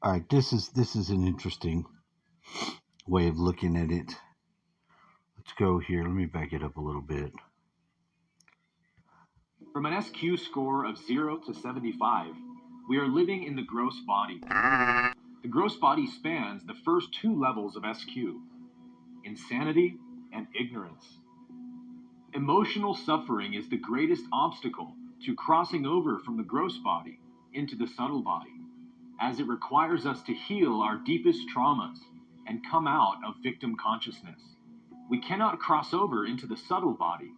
All right, this is an interesting way of looking at it. Let's go here. Let me back it up a little bit. From an SQ score of 0 to 75, we are living in the gross body. The gross body spans the first two levels of SQ: insanity and ignorance. Emotional suffering is the greatest obstacle to crossing over from the gross body into the subtle body, as it requires us to heal our deepest traumas and come out of victim consciousness. We cannot cross over into the subtle body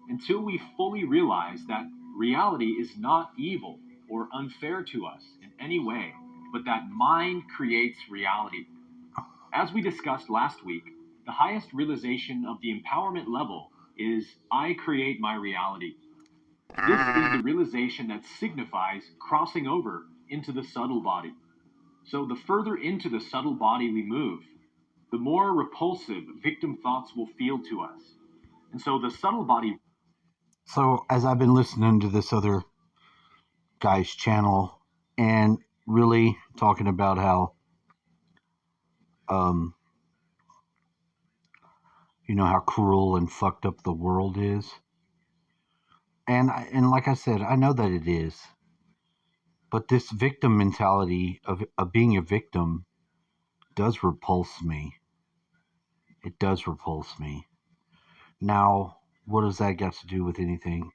until we fully realize that reality is not evil or unfair to us in any way, but that mind creates reality. As we discussed last week, the highest realization of the empowerment level is I create my reality. This is the realization that signifies crossing over into the subtle body. So the further into the subtle body we move, the more repulsive victim thoughts will feel to us. And so the subtle body. So, as I've been listening to this other guy's channel and really talking about how, um, how cruel and fucked up the world is, and like I said, I know that it is, but this victim mentality of being a victim does repulse me. It does repulse me. Now, what does that got to do with anything?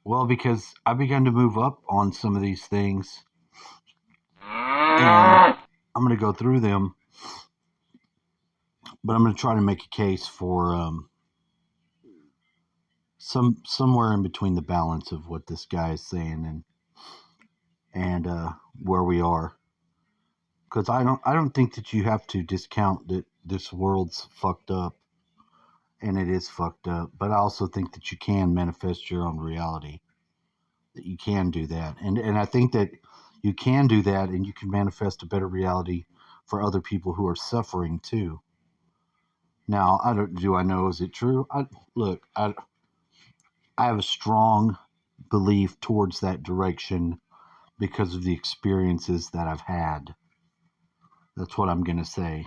Well, because I begun to move up on some of these things, and I'm going to go through them, but I'm going to try to make a case for somewhere in between the balance of what this guy is saying and where we are. Because I don't think that you have to discount that this world's fucked up, and it is fucked up. But I also think that you can manifest your own reality. That you can do that, and I think that you can do that, and you can manifest a better reality for other people who are suffering too. Now, I don't. Do I know? Is it true? Look. I have a strong belief towards that direction because of the experiences that I've had. That's what I'm gonna say.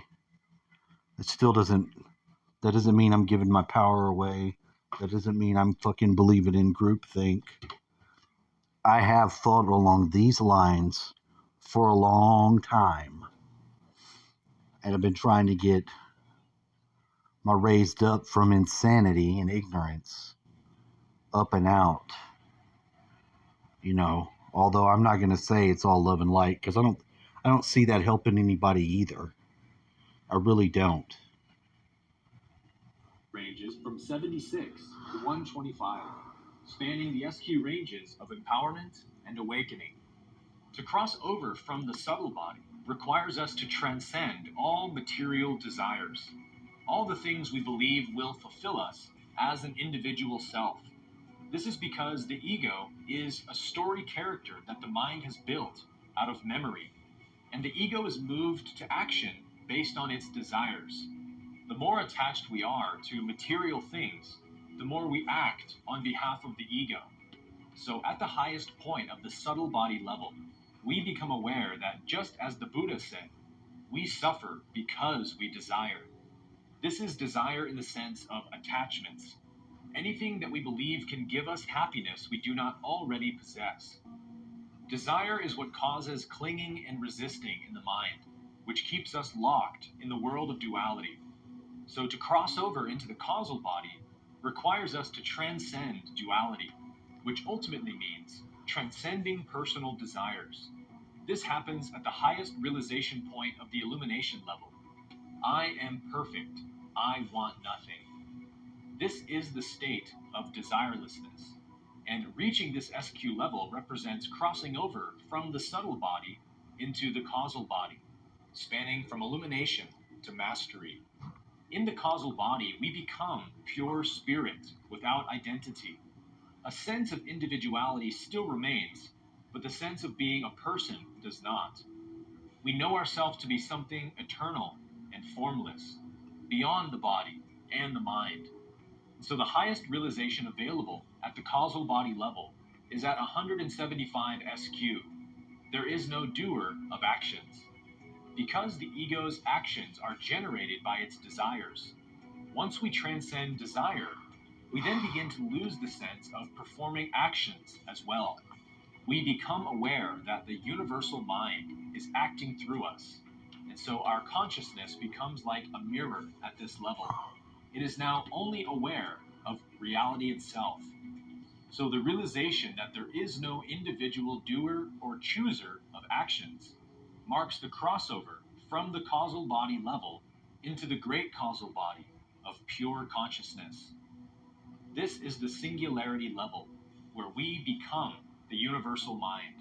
It still doesn't. That doesn't mean I'm giving my power away. That doesn't mean I'm fucking believing in groupthink. I have thought along these lines for a long time, and I've been trying to get my raised up from insanity and ignorance up and out. Although I'm not going to say it's all love and light because I don't see that helping anybody either. I really don't. Ranges from 76 to 125, spanning the SQ ranges of empowerment and awakening. To cross over from the subtle body requires us to transcend all material desires, all the things we believe will fulfill us as an individual self. This is because the ego is a story character that the mind has built out of memory, and the ego is moved to action based on its desires. The more attached we are to material things, the more we act on behalf of the ego. So, at the highest point of the subtle body level, we become aware that just as the Buddha said, we suffer because we desire. This is desire in the sense of attachments. Anything that we believe can give us happiness we do not already possess. Desire is what causes clinging and resisting in the mind, which keeps us locked in the world of duality. So to cross over into the causal body requires us to transcend duality, which ultimately means transcending personal desires. This happens at the highest realization point of the illumination level. I am perfect. I want nothing. This is the state of desirelessness. And reaching this SQ level represents crossing over from the subtle body into the causal body, spanning from illumination to mastery. In the causal body, we become pure spirit without identity. A sense of individuality still remains, but the sense of being a person does not. We know ourselves to be something eternal and formless, beyond the body and the mind. So the highest realization available at the causal body level is at 175 SQ. There is no doer of actions. Because the ego's actions are generated by its desires, once we transcend desire, we then begin to lose the sense of performing actions as well. We become aware that the universal mind is acting through us, and so our consciousness becomes like a mirror at this level. It is now only aware of reality itself. So the realization that there is no individual doer or chooser of actions marks the crossover from the causal body level into the great causal body of pure consciousness. This is the singularity level, where we become the universal mind.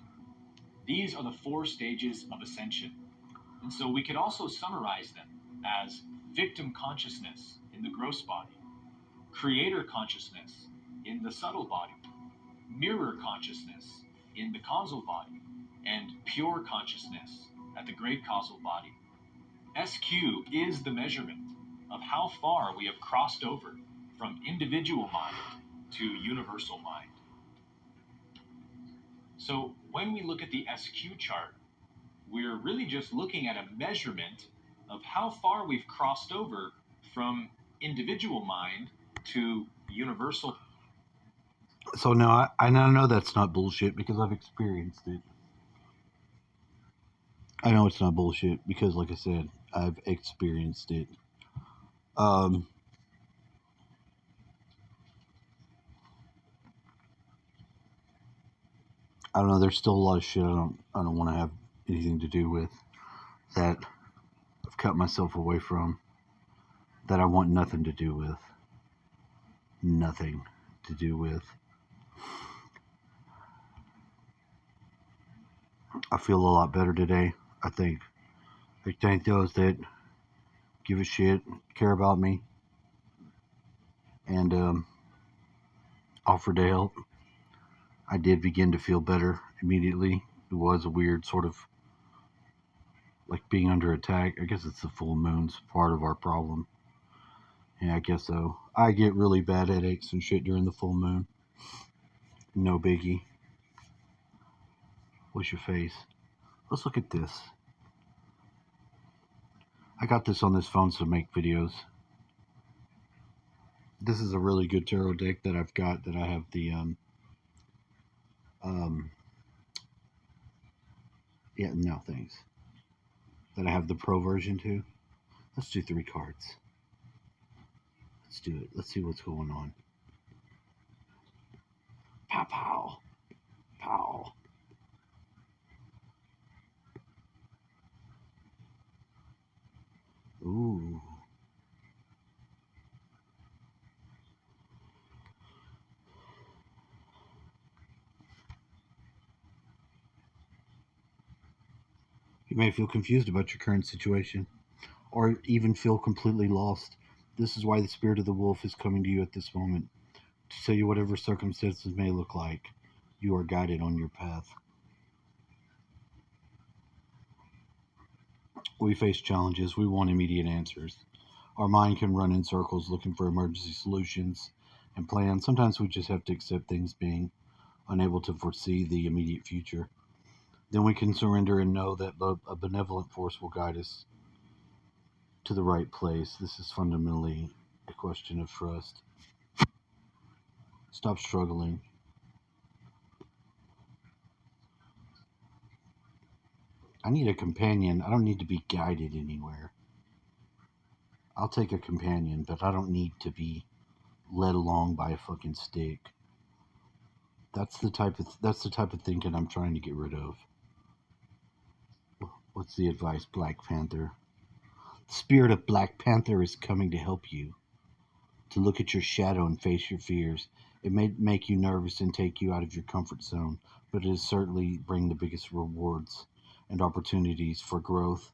These are the four stages of ascension. And so we could also summarize them as victim consciousness in the gross body, creator consciousness in the subtle body, mirror consciousness in the causal body, and pure consciousness at the great causal body. SQ is the measurement of how far we have crossed over from individual mind to universal mind. So when we look at the SQ chart, we're really just looking at a measurement of how far we've crossed over from individual mind to universal. So now I now know that's not bullshit because I've experienced it. I know it's not bullshit because, like I said, I've experienced it. Um, I don't know. There's still a lot of shit I don't want to have anything to do with, that I've cut myself away from, that I want nothing to do with. Nothing to do with. I feel a lot better today, I think. I thank those that give a shit, care about me, and offered to help. I did begin to feel better immediately. It was a weird sort of like being under attack. I guess it's the full moon's part of our problem. Yeah, I guess so. I get really bad headaches and shit during the full moon. No biggie. What's your face? Let's look at this. I got this on this phone to make videos. This is a really good tarot deck that I've got, that I have the thanks. That I have the pro version to. Let's do 3 cards. Let's do it. Let's see what's going on. Pow pow. Pow. Ooh. You may feel confused about your current situation, or even feel completely lost. This is why the spirit of the wolf is coming to you at this moment, to tell you whatever circumstances may look like, you are guided on your path. We face challenges, we want immediate answers. Our mind can run in circles looking for emergency solutions and plans. Sometimes we just have to accept things being unable to foresee the immediate future. Then we can surrender and know that a benevolent force will guide us to the right place. This is fundamentally a question of trust. Stop struggling. I need a companion. I don't need to be guided anywhere. I'll take a companion, but I don't need to be led along by a fucking stick. That's the type of thinking I'm trying to get rid of. What's the advice, Black Panther? The spirit of Black Panther is coming to help you, to look at your shadow and face your fears. It may make you nervous and take you out of your comfort zone, but it is certainly bring the biggest rewards and opportunities for growth,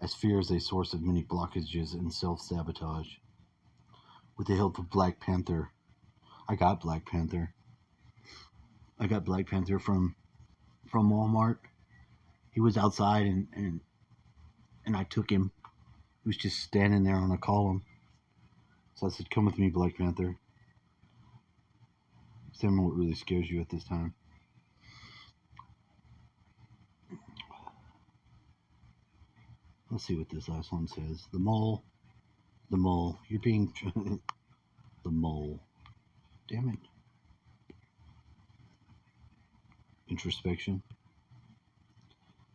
as fear is a source of many blockages and self-sabotage. With the help of Black Panther, I got Black Panther. I got Black Panther from Walmart. He was outside and I took him. He was just standing there on a column. So I said, "Come with me, Black Panther. Tell me what really scares you at this time." Let's see what this last one says. The mole. The mole. You're being... the mole. Damn it. Introspection.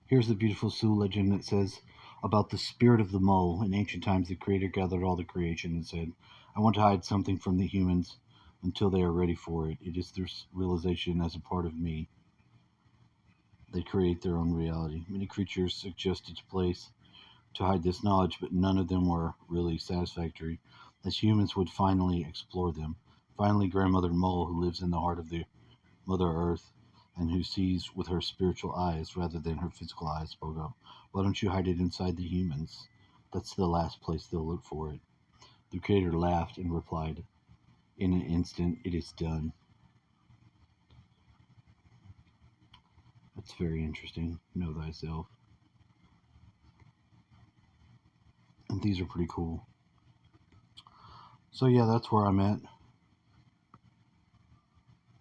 Here's the beautiful Sioux legend that says about the spirit of the mole. In ancient times, the Creator gathered all the creation and said, I want to hide something from the humans until they are ready for it. It is their realization as a part of me. They create their own reality. Many creatures suggested a place to hide this knowledge, but none of them were really satisfactory, as humans would finally explore them. Finally, Grandmother Mole, who lives in the heart of the Mother Earth, and who sees with her spiritual eyes rather than her physical eyes, spoke up. Why don't you hide it inside the humans? That's the last place they'll look for it. The Creator laughed and replied, in an instant, it is done. That's very interesting. Know thyself. And these are pretty cool. So yeah, that's where I'm at.